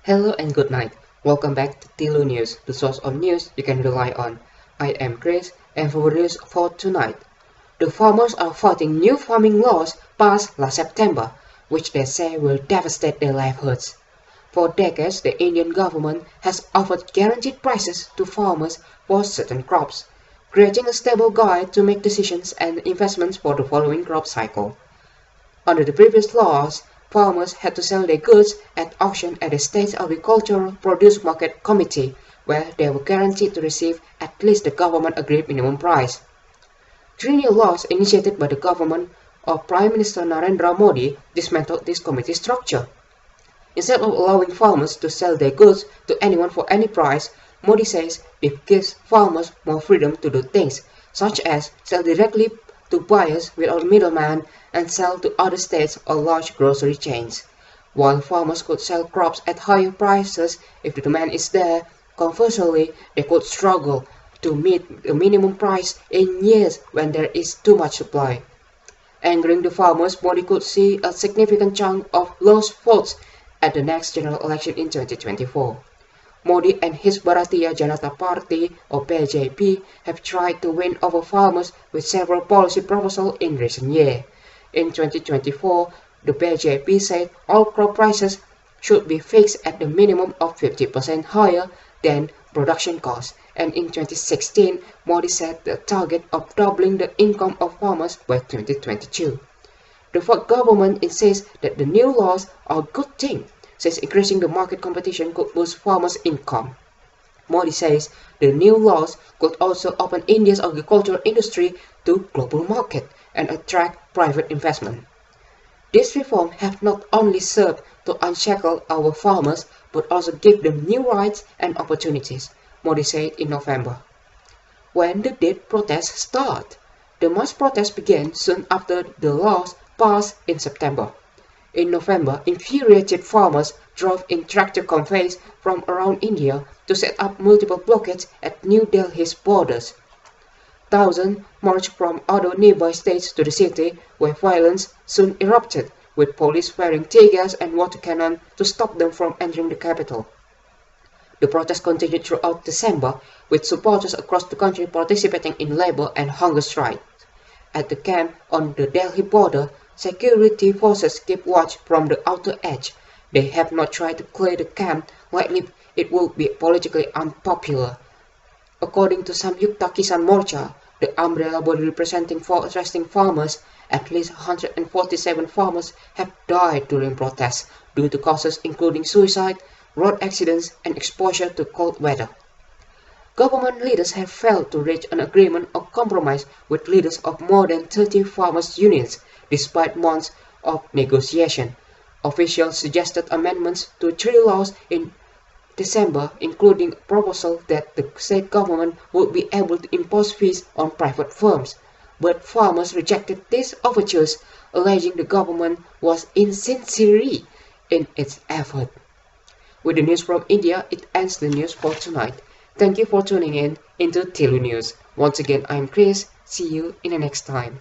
Hello and good night. Welcome back to Tilu News, the source of news you can rely on. I am Chris, and for the news for tonight, the farmers are fighting new farming laws passed last September, which they say will devastate their livelihoods. For decades, the Indian government has offered guaranteed prices to farmers for certain crops, creating a stable guide to make decisions and investments for the following crop cycle. Under the previous laws, farmers had to sell their goods at auction at the State Agricultural Produce Market Committee, where they were guaranteed to receive at least the government-agreed minimum price. Three new laws initiated by the government of Prime Minister Narendra Modi dismantled this committee structure. Instead of allowing farmers to sell their goods to anyone for any price, Modi says it gives farmers more freedom to do things, such as sell directly to buyers without middlemen and sell to other states or large grocery chains. While farmers could sell crops at higher prices if the demand is there, conversely, they could struggle to meet the minimum price in years when there is too much supply. Angering the farmers, Modi could see a significant chunk of lost votes at the next general election in 2024. Modi and his Bharatiya Janata Party, or BJP, have tried to win over farmers with several policy proposals in recent years. In 2024, the BJP said all crop prices should be fixed at the minimum of 50% higher than production costs, and in 2016, Modi set the target of doubling the income of farmers by 2022. The government insists that the new laws are a good thing, since increasing the market competition could boost farmers' income. Modi says the new laws could also open India's agricultural industry to global market and attract private investment. These reforms have not only served to unshackle our farmers, but also give them new rights and opportunities, Modi said in November. When did protests start? The mass protests began soon after the laws passed in September. In November, infuriated farmers drove in tractor convoys from around India to set up multiple blockades at New Delhi's borders. Thousands marched from other nearby states to the city, where violence soon erupted, with police firing tear gas and water cannon to stop them from entering the capital. The protests continued throughout December, with supporters across the country participating in labor and hunger strikes. At the camp on the Delhi border, security forces keep watch from the outer edge. They have not tried to clear the camp, likely it will be politically unpopular. According to Samyukta Kisan Morcha, the umbrella body representing protesting farmers, at least 147 farmers have died during protests due to causes including suicide, road accidents, and exposure to cold weather. Government leaders have failed to reach an agreement or compromise with leaders of more than 30 farmers' unions, despite months of negotiation. Officials suggested amendments to three laws in December, including a proposal that the state government would be able to impose fees on private firms. But farmers rejected these overtures, alleging the government was insincere in its effort. With the news from India, it ends the news for tonight. Thank you for tuning in into Tilu News. Once again, I'm Chris. See you in the next time.